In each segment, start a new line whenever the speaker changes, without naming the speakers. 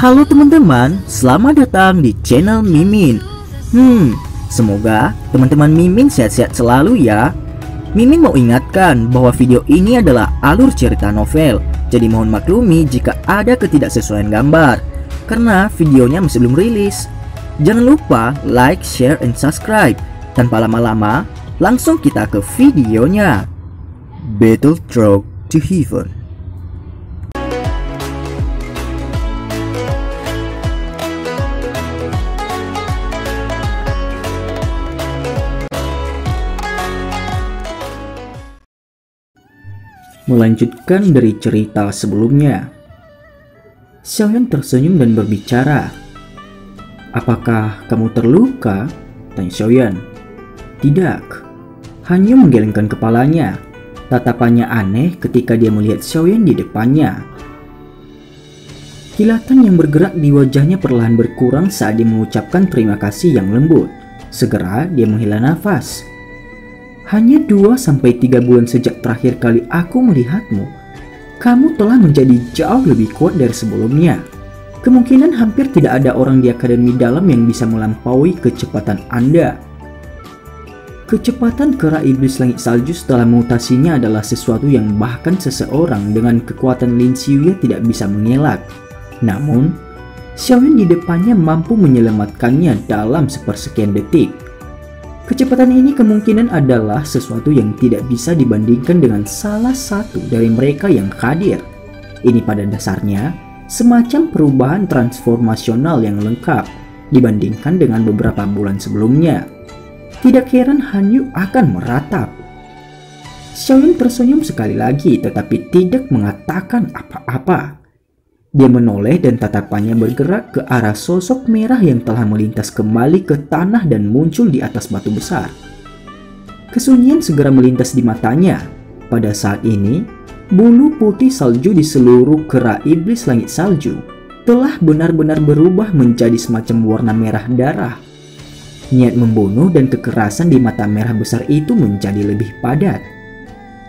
Halo teman-teman, selamat datang di channel Mimin. Semoga teman-teman Mimin sehat-sehat selalu ya. Mimin mau ingatkan bahwa video ini adalah alur cerita novel, jadi mohon maklumi jika ada ketidaksesuaian gambar, karena videonya masih belum rilis. Jangan lupa like, share, and subscribe. Tanpa lama-lama, langsung kita ke videonya. Battle Road to Heaven. Melanjutkan dari cerita sebelumnya, Xiaoyan tersenyum dan berbicara. "Apakah kamu terluka?" tanya Xiaoyan. "Tidak." Hanyu menggelengkan kepalanya. Tatapannya aneh ketika dia melihat Xiaoyan di depannya. Kilatan yang bergerak di wajahnya perlahan berkurang saat dia mengucapkan terima kasih yang lembut. Segera dia menghela nafas. "Hanya 2-3 bulan sejak terakhir kali aku melihatmu, kamu telah menjadi jauh lebih kuat dari sebelumnya. Kemungkinan hampir tidak ada orang di Akademi Dalam yang bisa melampaui kecepatan Anda." Kecepatan kera iblis langit salju setelah mutasinya adalah sesuatu yang bahkan seseorang dengan kekuatan Lin Xiuya tidak bisa mengelak. Namun, Xiaoyan di depannya mampu menyelamatkannya dalam sepersekian detik. Kecepatan ini kemungkinan adalah sesuatu yang tidak bisa dibandingkan dengan salah satu dari mereka yang hadir. Ini pada dasarnya semacam perubahan transformasional yang lengkap dibandingkan dengan beberapa bulan sebelumnya. Tidak heran Hanyu akan meratap. Xiaoyan tersenyum sekali lagi tetapi tidak mengatakan apa-apa. Dia menoleh dan tatapannya bergerak ke arah sosok merah yang telah melintas kembali ke tanah dan muncul di atas batu besar. Kesunyian segera melintas di matanya. Pada saat ini, bulu putih salju di seluruh kera iblis langit salju telah benar-benar berubah menjadi semacam warna merah darah. Niat membunuh dan kekerasan di mata merah besar itu menjadi lebih padat.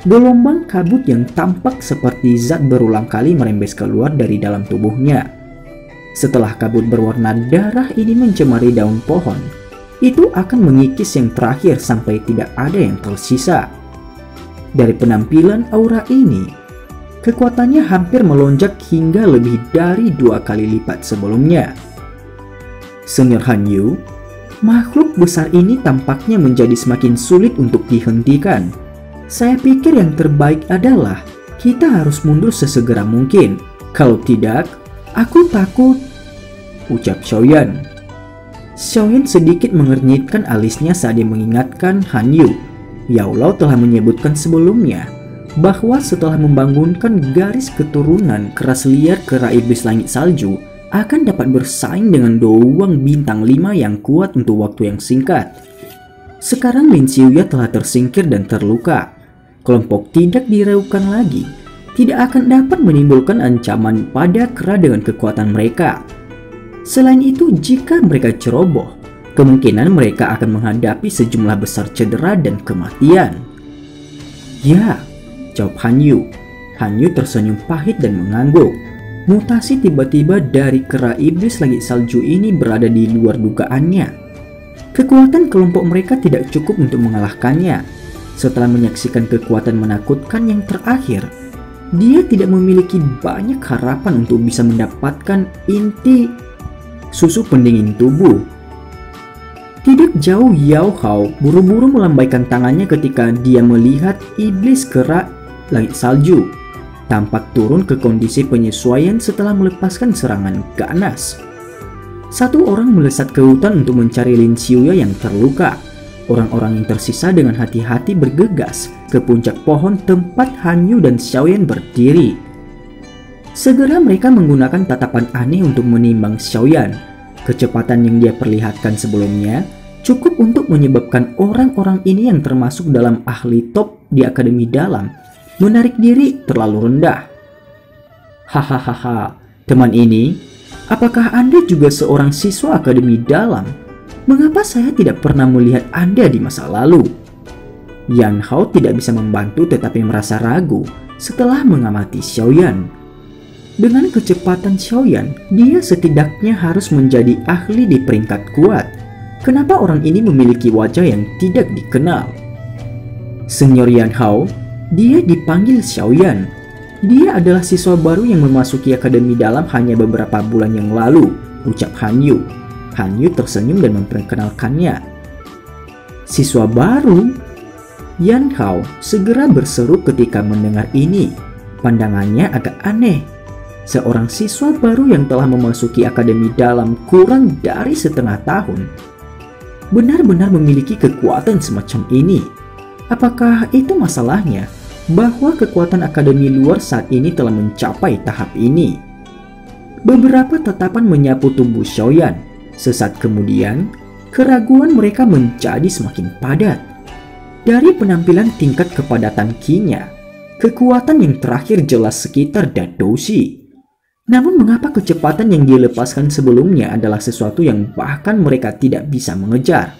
Gelombang kabut yang tampak seperti zat berulang kali merembes keluar dari dalam tubuhnya. Setelah kabut berwarna darah ini mencemari daun pohon, itu akan mengikis yang terakhir sampai tidak ada yang tersisa. Dari penampilan aura ini, kekuatannya hampir melonjak hingga lebih dari 2 kali lipat sebelumnya. Senior Hanyu, makhluk besar ini tampaknya menjadi semakin sulit untuk dihentikan. Saya pikir yang terbaik adalah kita harus mundur sesegera mungkin. Kalau tidak, aku takut, ucap Xiaoyan. Xiaoyan sedikit mengernyitkan alisnya saat dia mengingatkan Hanyu. Yao Lao telah menyebutkan sebelumnya bahwa setelah membangunkan garis keturunan keras liar kera iblis langit salju akan dapat bersaing dengan doang bintang 5 yang kuat untuk waktu yang singkat. Sekarang Lin Xiuya telah tersingkir dan terluka. Kelompok tidak diragukan lagi, tidak akan dapat menimbulkan ancaman pada kera dengan kekuatan mereka. Selain itu, jika mereka ceroboh, kemungkinan mereka akan menghadapi sejumlah besar cedera dan kematian. "Ya," jawab Hanyu. Hanyu tersenyum pahit dan mengangguk. Mutasi tiba-tiba dari kera iblis langit salju ini berada di luar dugaannya. Kekuatan kelompok mereka tidak cukup untuk mengalahkannya. Setelah menyaksikan kekuatan menakutkan yang terakhir, dia tidak memiliki banyak harapan untuk bisa mendapatkan inti susu pendingin tubuh. Tidak jauh, Yao Hao buru-buru melambaikan tangannya ketika dia melihat iblis kera langit salju tampak turun ke kondisi penyesuaian setelah melepaskan serangan ganas. Satu orang melesat ke hutan untuk mencari Lin Xiuya yang terluka. Orang-orang yang tersisa dengan hati-hati bergegas ke puncak pohon tempat Hanyu dan Xiaoyan berdiri. Segera mereka menggunakan tatapan aneh untuk menimbang Xiaoyan. Kecepatan yang dia perlihatkan sebelumnya cukup untuk menyebabkan orang-orang ini yang termasuk dalam ahli top di Akademi Dalam menarik diri terlalu rendah. "Hahaha, teman ini, apakah Anda juga seorang siswa Akademi Dalam? Mengapa saya tidak pernah melihat Anda di masa lalu?" Yan Hao tidak bisa membantu tetapi merasa ragu setelah mengamati Xiaoyan. Dengan kecepatan Xiaoyan, dia setidaknya harus menjadi ahli di peringkat kuat. Kenapa orang ini memiliki wajah yang tidak dikenal? Senior Yan Hao, dia dipanggil Xiaoyan. Dia adalah siswa baru yang memasuki akademi dalam hanya beberapa bulan yang lalu, ucap Han Yu. Han Yu tersenyum dan memperkenalkannya. Siswa baru? Yan Hao segera berseru ketika mendengar ini. Pandangannya agak aneh. Seorang siswa baru yang telah memasuki akademi dalam kurang dari setengah tahun benar-benar memiliki kekuatan semacam ini. Apakah itu masalahnya bahwa kekuatan akademi luar saat ini telah mencapai tahap ini? Beberapa tatapan menyapu tubuh Xiaoyan. Sesaat kemudian, keraguan mereka menjadi semakin padat. Dari penampilan tingkat kepadatan Qi-nya, kekuatan yang terakhir jelas sekitar Dadoshi. Namun mengapa kecepatan yang dilepaskan sebelumnya adalah sesuatu yang bahkan mereka tidak bisa mengejar?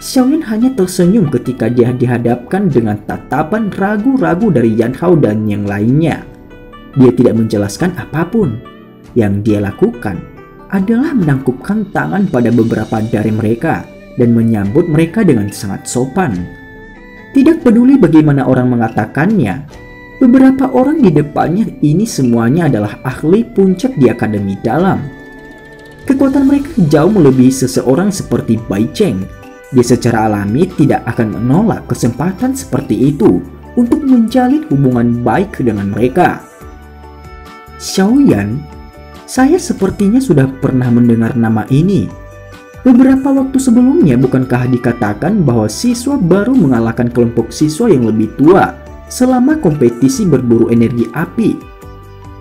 Xiaoyan hanya tersenyum ketika dia dihadapkan dengan tatapan ragu-ragu dari Yan Hao dan yang lainnya. Dia tidak menjelaskan apapun. Yang dia lakukan adalah menangkupkan tangan pada beberapa dari mereka dan menyambut mereka dengan sangat sopan. Tidak peduli bagaimana orang mengatakannya, beberapa orang di depannya ini semuanya adalah ahli puncak di akademi dalam. Kekuatan mereka jauh melebihi seseorang seperti Bai Cheng. Dia secara alami tidak akan menolak kesempatan seperti itu untuk menjalin hubungan baik dengan mereka. Xiaoyan, saya sepertinya sudah pernah mendengar nama ini. Beberapa waktu sebelumnya bukankah dikatakan bahwa siswa baru mengalahkan kelompok siswa yang lebih tua selama kompetisi berburu energi api?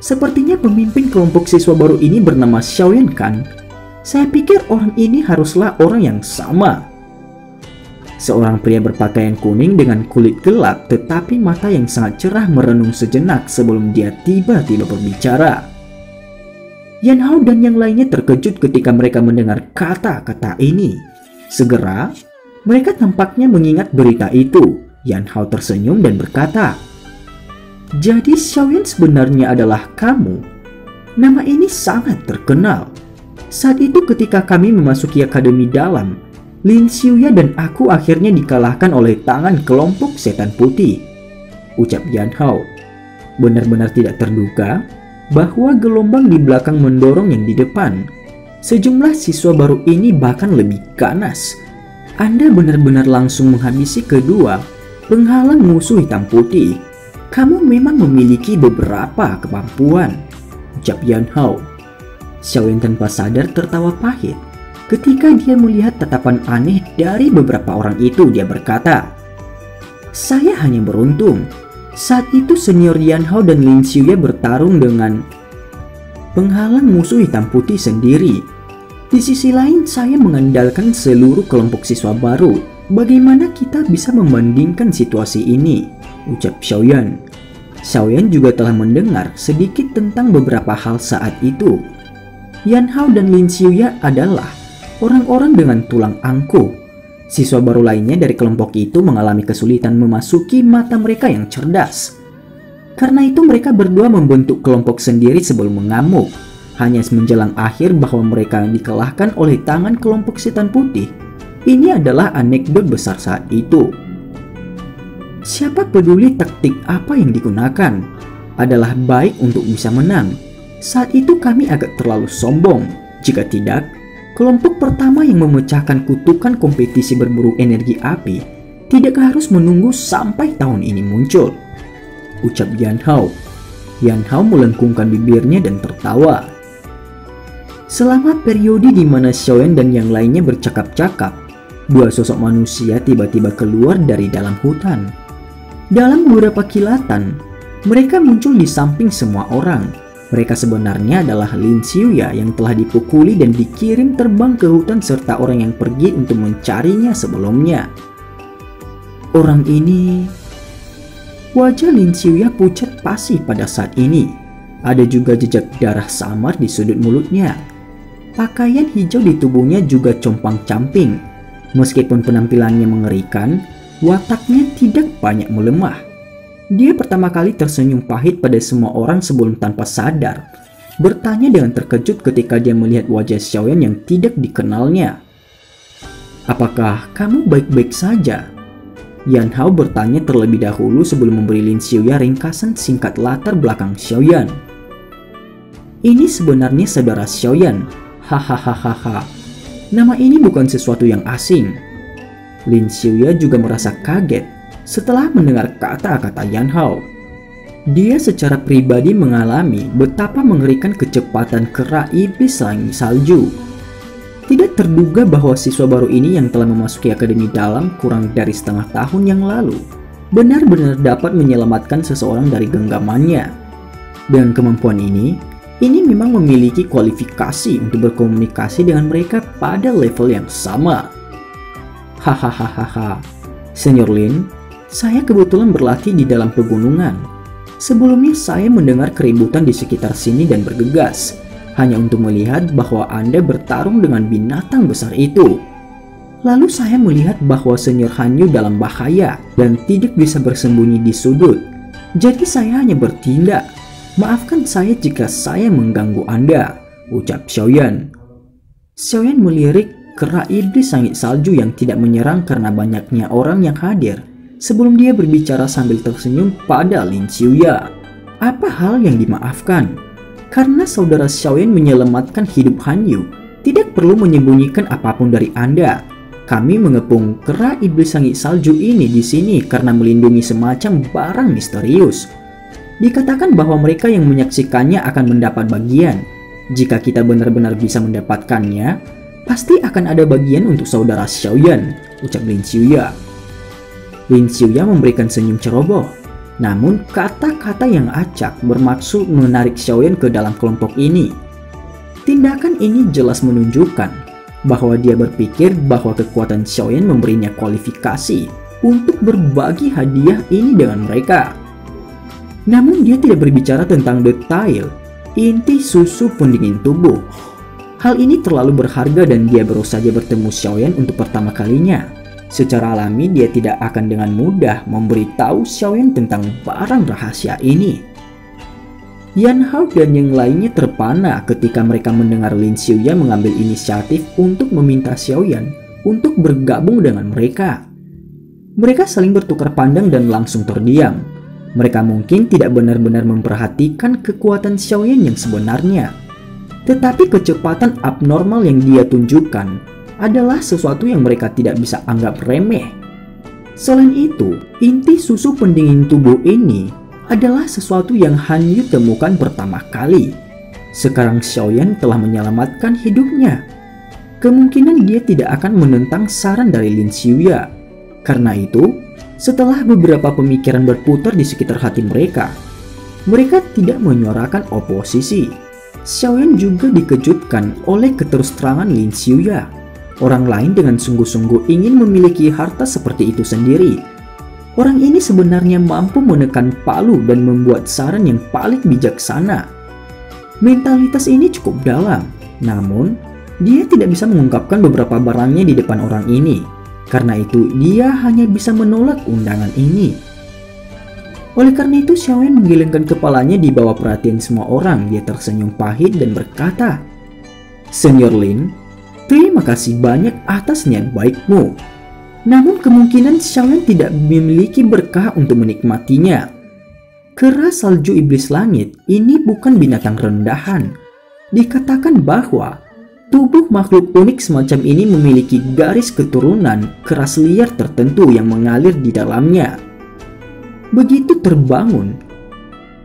Sepertinya pemimpin kelompok siswa baru ini bernama Xiaoyan kan? Saya pikir orang ini haruslah orang yang sama. Seorang pria berpakaian kuning dengan kulit gelap tetapi mata yang sangat cerah merenung sejenak sebelum dia tiba-tiba berbicara. Yan Hao dan yang lainnya terkejut ketika mereka mendengar kata-kata ini. Segera, mereka tampaknya mengingat berita itu. Yan Hao tersenyum dan berkata, "Jadi Xiaoyan sebenarnya adalah kamu? Nama ini sangat terkenal. Saat itu ketika kami memasuki akademi dalam, Lin Xiuya dan aku akhirnya dikalahkan oleh tangan kelompok setan putih," ucap Yan Hao. Benar-benar tidak terduga bahwa gelombang di belakang mendorong yang di depan. Sejumlah siswa baru ini bahkan lebih ganas. Anda benar-benar langsung menghabisi kedua penghalang musuh hitam putih. Kamu memang memiliki beberapa kemampuan, ucap Yan Hao. Xiaoyan tanpa sadar tertawa pahit. Ketika dia melihat tatapan aneh dari beberapa orang itu, dia berkata, "Saya hanya beruntung. Saat itu senior Yan Hao dan Lin Xiuya bertarung dengan penghalang musuh hitam putih sendiri. Di sisi lain, saya mengandalkan seluruh kelompok siswa baru. Bagaimana kita bisa membandingkan situasi ini?" ucap Xiaoyan. Xiaoyan juga telah mendengar sedikit tentang beberapa hal saat itu. Yan Hao dan Lin Xiuya adalah orang-orang dengan tulang angkuh. Siswa baru lainnya dari kelompok itu mengalami kesulitan memasuki mata mereka yang cerdas. Karena itu mereka berdua membentuk kelompok sendiri sebelum mengamuk. Hanya menjelang akhir bahwa mereka dikalahkan oleh tangan kelompok setan putih. Ini adalah anekdot besar saat itu. Siapa peduli taktik apa yang digunakan? Adalah baik untuk bisa menang. Saat itu kami agak terlalu sombong. Jika tidak, kelompok pertama yang memecahkan kutukan kompetisi berburu energi api tidak harus menunggu sampai tahun ini muncul, ucap Yan Hao. Yan Hao melengkungkan bibirnya dan tertawa. Selama periode di mana Xiaoyan dan yang lainnya bercakap-cakap, dua sosok manusia tiba-tiba keluar dari dalam hutan. Dalam beberapa kilatan, mereka muncul di samping semua orang. Mereka sebenarnya adalah Lin Xiuya yang telah dipukuli dan dikirim terbang ke hutan serta orang yang pergi untuk mencarinya sebelumnya. Orang ini... Wajah Lin Xiuya pucat pasi pada saat ini. Ada juga jejak darah samar di sudut mulutnya. Pakaian hijau di tubuhnya juga compang-camping. Meskipun penampilannya mengerikan, wataknya tidak banyak melemah. Dia pertama kali tersenyum pahit pada semua orang sebelum tanpa sadar bertanya dengan terkejut ketika dia melihat wajah Xiaoyan yang tidak dikenalnya. "Apakah kamu baik-baik saja?" Yan Hao bertanya terlebih dahulu sebelum memberi Lin Xiuya ringkasan singkat latar belakang Xiaoyan. "Ini sebenarnya saudara Xiaoyan. Hahaha. Nama ini bukan sesuatu yang asing." Lin Xiuya juga merasa kaget setelah mendengar kata-kata Yan Hao. Dia secara pribadi mengalami betapa mengerikan kecepatan kera iblis langit salju. Tidak terduga bahwa siswa baru ini yang telah memasuki akademi dalam kurang dari setengah tahun yang lalu benar-benar dapat menyelamatkan seseorang dari genggamannya. Dengan kemampuan ini memang memiliki kualifikasi untuk berkomunikasi dengan mereka pada level yang sama. Hahaha. Senior Lin, saya kebetulan berlatih di dalam pegunungan. Sebelumnya saya mendengar keributan di sekitar sini dan bergegas, hanya untuk melihat bahwa Anda bertarung dengan binatang besar itu. Lalu saya melihat bahwa Senior Hanyu dalam bahaya dan tidak bisa bersembunyi di sudut. Jadi saya hanya bertindak. Maafkan saya jika saya mengganggu Anda, ucap Xiaoyan. Xiaoyan melirik kera iblis langit salju yang tidak menyerang karena banyaknya orang yang hadir. Sebelum dia berbicara sambil tersenyum pada Lin Xiuya. Apa hal yang dimaafkan? Karena saudara Xiaoyan menyelamatkan hidup Hanyu, tidak perlu menyembunyikan apapun dari Anda. Kami mengepung kera iblis langit salju ini di sini karena melindungi semacam barang misterius. Dikatakan bahwa mereka yang menyaksikannya akan mendapat bagian. Jika kita benar-benar bisa mendapatkannya, pasti akan ada bagian untuk saudara Xiaoyan, ucap Lin Xiuya. Lin Xiuya memberikan senyum ceroboh. Namun kata-kata yang acak bermaksud menarik Xiaoyan ke dalam kelompok ini. Tindakan ini jelas menunjukkan bahwa dia berpikir bahwa kekuatan Xiaoyan memberinya kualifikasi untuk berbagi hadiah ini dengan mereka. Namun dia tidak berbicara tentang detail inti susu pendingin tubuh. Hal ini terlalu berharga dan dia baru saja bertemu Xiaoyan untuk pertama kalinya. Secara alami dia tidak akan dengan mudah memberitahu Xiaoyan tentang barang rahasia ini. Yan Hao dan yang lainnya terpana ketika mereka mendengar Lin Xiuya mengambil inisiatif untuk meminta Xiaoyan untuk bergabung dengan mereka. Mereka saling bertukar pandang dan langsung terdiam. Mereka mungkin tidak benar-benar memperhatikan kekuatan Xiaoyan yang sebenarnya. Tetapi kecepatan abnormal yang dia tunjukkan adalah sesuatu yang mereka tidak bisa anggap remeh. Selain itu, inti susu pendingin tubuh ini adalah sesuatu yang Hanyu temukan pertama kali. Sekarang Xiaoyan telah menyelamatkan hidupnya. Kemungkinan dia tidak akan menentang saran dari Lin Xiuya. Karena itu, setelah beberapa pemikiran berputar di sekitar hati mereka tidak menyuarakan oposisi. Xiaoyan juga dikejutkan oleh keterus-terangan Lin Xiuya. Orang lain dengan sungguh-sungguh ingin memiliki harta seperti itu sendiri. Orang ini sebenarnya mampu menekan palu dan membuat saran yang paling bijaksana. Mentalitas ini cukup dalam, namun dia tidak bisa mengungkapkan beberapa barangnya di depan orang ini. Karena itu dia hanya bisa menolak undangan ini. Oleh karena itu Xiaoyan menggelengkan kepalanya di bawah perhatian semua orang. Dia tersenyum pahit dan berkata, "Senior Lin, terima kasih banyak atas niat baikmu. Namun kemungkinan Xiaoyan tidak memiliki berkah untuk menikmatinya. Kera salju iblis langit ini bukan binatang rendahan. Dikatakan bahwa tubuh makhluk unik semacam ini memiliki garis keturunan keras liar tertentu yang mengalir di dalamnya. Begitu terbangun,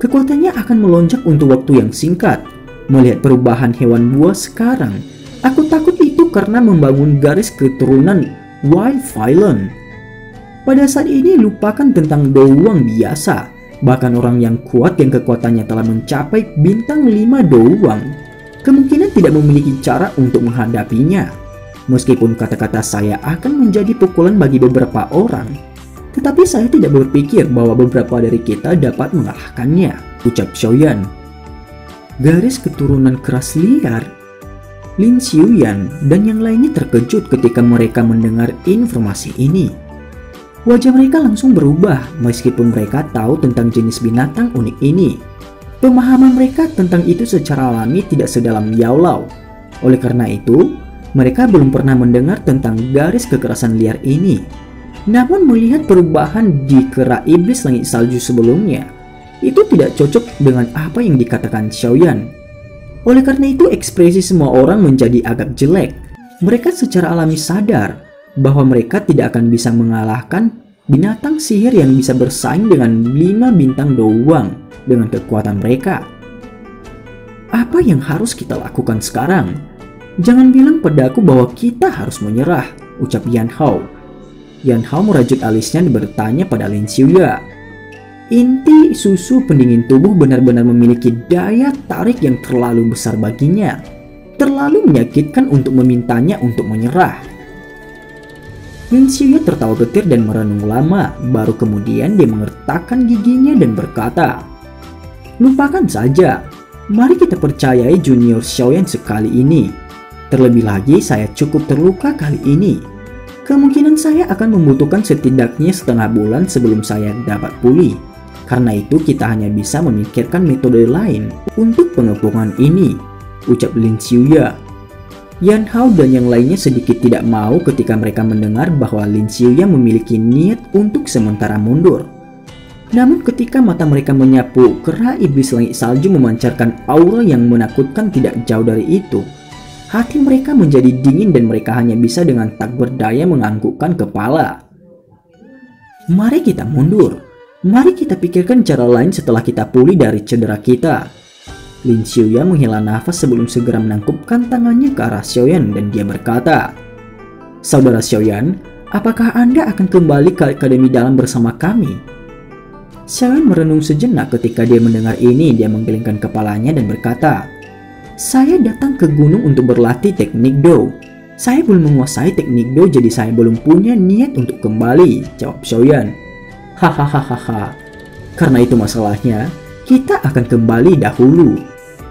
kekuatannya akan melonjak untuk waktu yang singkat. Melihat perubahan hewan buas sekarang, aku takut itu karena membangun garis keturunan Wild Violent. Pada saat ini lupakan tentang Douwang biasa. Bahkan orang yang kuat yang kekuatannya telah mencapai bintang 5 Douwang kemungkinan tidak memiliki cara untuk menghadapinya. Meskipun kata-kata saya akan menjadi pukulan bagi beberapa orang, tetapi saya tidak berpikir bahwa beberapa dari kita dapat mengalahkannya, ucap Xiaoyan. Garis keturunan keras liar. Lin Xiuyan dan yang lainnya terkejut ketika mereka mendengar informasi ini. Wajah mereka langsung berubah meskipun mereka tahu tentang jenis binatang unik ini. Pemahaman mereka tentang itu secara alami tidak sedalam Yao Lao. Oleh karena itu, mereka belum pernah mendengar tentang garis kekerasan liar ini. Namun melihat perubahan di kera iblis langit salju sebelumnya, itu tidak cocok dengan apa yang dikatakan Xiaoyan. Oleh karena itu, ekspresi semua orang menjadi agak jelek. Mereka secara alami sadar bahwa mereka tidak akan bisa mengalahkan binatang sihir yang bisa bersaing dengan 5 bintang doang dengan kekuatan mereka. Apa yang harus kita lakukan sekarang? Jangan bilang padaku bahwa kita harus menyerah, ucap Yan Hao. Yan Hao merajut alisnya dan bertanya pada Lin Xiuya. Inti susu pendingin tubuh benar-benar memiliki daya tarik yang terlalu besar baginya. Terlalu menyakitkan untuk memintanya untuk menyerah. Lin Xiuya tertawa getir dan merenung lama, baru kemudian dia mengertakkan giginya dan berkata, "Lupakan saja, mari kita percayai junior Xiaoyan sekali ini. Terlebih lagi saya cukup terluka kali ini. Kemungkinan saya akan membutuhkan setidaknya setengah bulan sebelum saya dapat pulih. Karena itu kita hanya bisa memikirkan metode lain untuk pengepungan ini," ucap Lin Xiuya. Yan Hao dan yang lainnya sedikit tidak mau ketika mereka mendengar bahwa Lin Xiuya memiliki niat untuk sementara mundur. Namun ketika mata mereka menyapu, kera iblis langit salju memancarkan aura yang menakutkan tidak jauh dari itu. Hati mereka menjadi dingin dan mereka hanya bisa dengan tak berdaya menganggukkan kepala. Mari kita mundur. Mari kita pikirkan cara lain setelah kita pulih dari cedera kita. Lin Xiuya menghela nafas sebelum segera menangkupkan tangannya ke arah Xiaoyan dan dia berkata, "Saudara Xiaoyan, apakah Anda akan kembali ke Akademi Dalam bersama kami?" Xiaoyan merenung sejenak ketika dia mendengar ini. Dia menggelengkan kepalanya dan berkata, "Saya datang ke gunung untuk berlatih teknik Do. Saya belum menguasai teknik Do, jadi saya belum punya niat untuk kembali," jawab Xiaoyan. "Hahaha, karena itu masalahnya, kita akan kembali dahulu.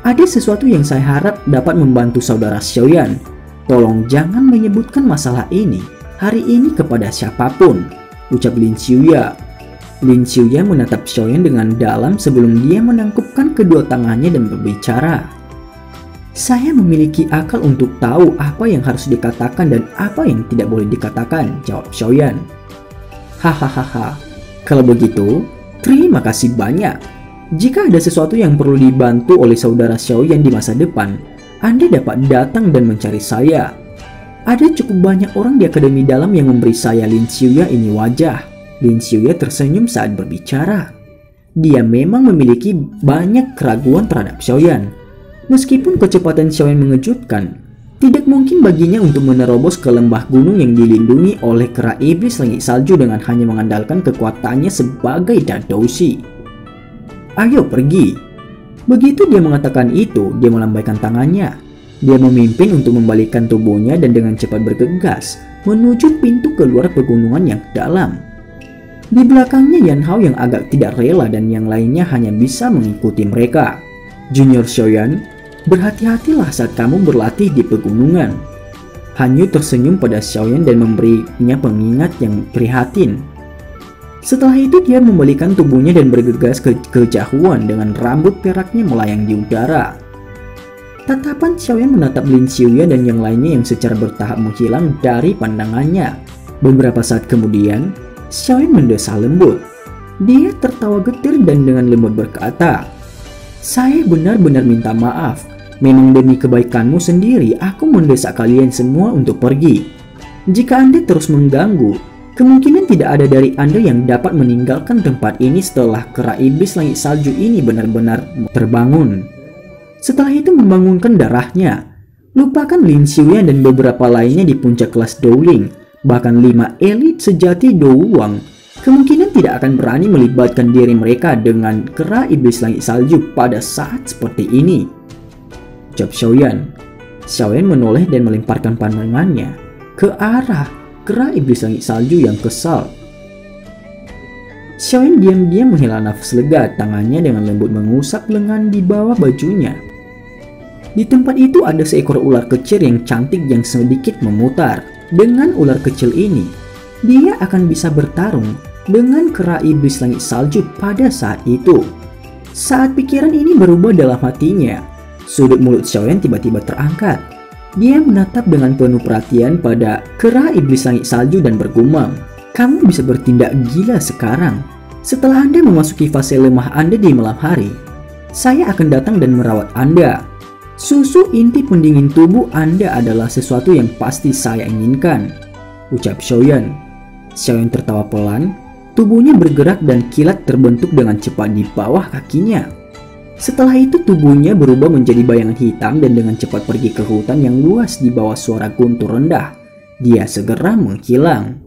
Ada sesuatu yang saya harap dapat membantu saudara Xiaoyan. Tolong jangan menyebutkan masalah ini hari ini kepada siapapun," ucap Lin Xiuya. Lin Xiuya menatap Xiaoyan dengan dalam sebelum dia menangkupkan kedua tangannya dan berbicara. "Saya memiliki akal untuk tahu apa yang harus dikatakan dan apa yang tidak boleh dikatakan," jawab Xiaoyan. "Hahaha, kalau begitu, terima kasih banyak. Jika ada sesuatu yang perlu dibantu oleh saudara Xiaoyan di masa depan, Anda dapat datang dan mencari saya. Ada cukup banyak orang di Akademi Dalam yang memberi saya Lin Xiuya ini wajah." Lin Xiuya tersenyum saat berbicara. Dia memang memiliki banyak keraguan terhadap Xiaoyan. Meskipun kecepatan Xiaoyan mengejutkan, tidak mungkin baginya untuk menerobos ke lembah gunung yang dilindungi oleh kera iblis langit salju dengan hanya mengandalkan kekuatannya sebagai Dadoushi. "Ayo pergi." Begitu dia mengatakan itu, dia melambaikan tangannya. Dia memimpin untuk membalikkan tubuhnya dan dengan cepat bergegas menuju pintu keluar pegunungan yang dalam. Di belakangnya Yan Hao yang agak tidak rela dan yang lainnya hanya bisa mengikuti mereka. "Junior Xiaoyan, berhati-hatilah saat kamu berlatih di pegunungan." Hanyu tersenyum pada Xiaoyan dan memberinya pengingat yang prihatin. Setelah itu dia membalikan tubuhnya dan bergegas ke kejauhan dengan rambut peraknya melayang di udara. Tatapan Xiaoyan menatap Lin Xiuya dan yang lainnya yang secara bertahap menghilang dari pandangannya. Beberapa saat kemudian, Xiaoyan mendesah lembut. Dia tertawa getir dan dengan lembut berkata, "Saya benar-benar minta maaf. Memang demi kebaikanmu sendiri aku mendesak kalian semua untuk pergi. Jika Anda terus mengganggu, kemungkinan tidak ada dari Anda yang dapat meninggalkan tempat ini setelah kera iblis langit salju ini benar-benar terbangun." Setelah itu membangunkan darahnya. Lupakan Lin Xiuya dan beberapa lainnya di puncak kelas Dowling. Bahkan 5 elit sejati Douwang kemungkinan tidak akan berani melibatkan diri mereka dengan kera iblis langit salju pada saat seperti ini, ucap Xiaoyan. Xiaoyan menoleh dan melemparkan pandangannya ke arah kera iblis langit salju yang kesal. Xiaoyan diam-diam menghela nafas lega, tangannya dengan lembut mengusap lengan di bawah bajunya. Di tempat itu ada seekor ular kecil yang cantik yang sedikit memutar. Dengan ular kecil ini, dia akan bisa bertarung dengan kera iblis langit salju pada saat itu. Saat pikiran ini berubah dalam hatinya, sudut mulut Xiaoyan tiba-tiba terangkat. Dia menatap dengan penuh perhatian pada kera iblis langit salju dan bergumam, "Kamu bisa bertindak gila sekarang. Setelah Anda memasuki fase lemah Anda di malam hari, saya akan datang dan merawat Anda. Susu inti pendingin tubuh Anda adalah sesuatu yang pasti saya inginkan," ucap Xiaoyan. Xiaoyan tertawa pelan, tubuhnya bergerak dan kilat terbentuk dengan cepat di bawah kakinya. Setelah itu tubuhnya berubah menjadi bayangan hitam dan dengan cepat pergi ke hutan yang luas di bawah suara guntur rendah. Dia segera menghilang.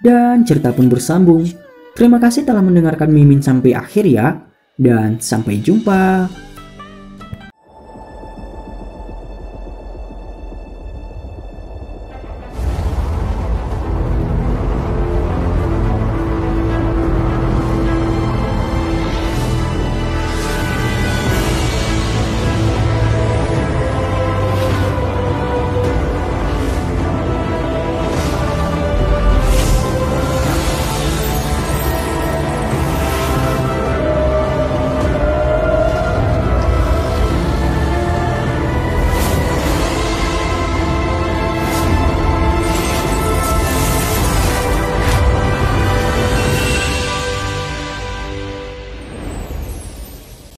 Dan cerita pun bersambung. Terima kasih telah mendengarkan Mimin sampai akhir ya, dan sampai jumpa.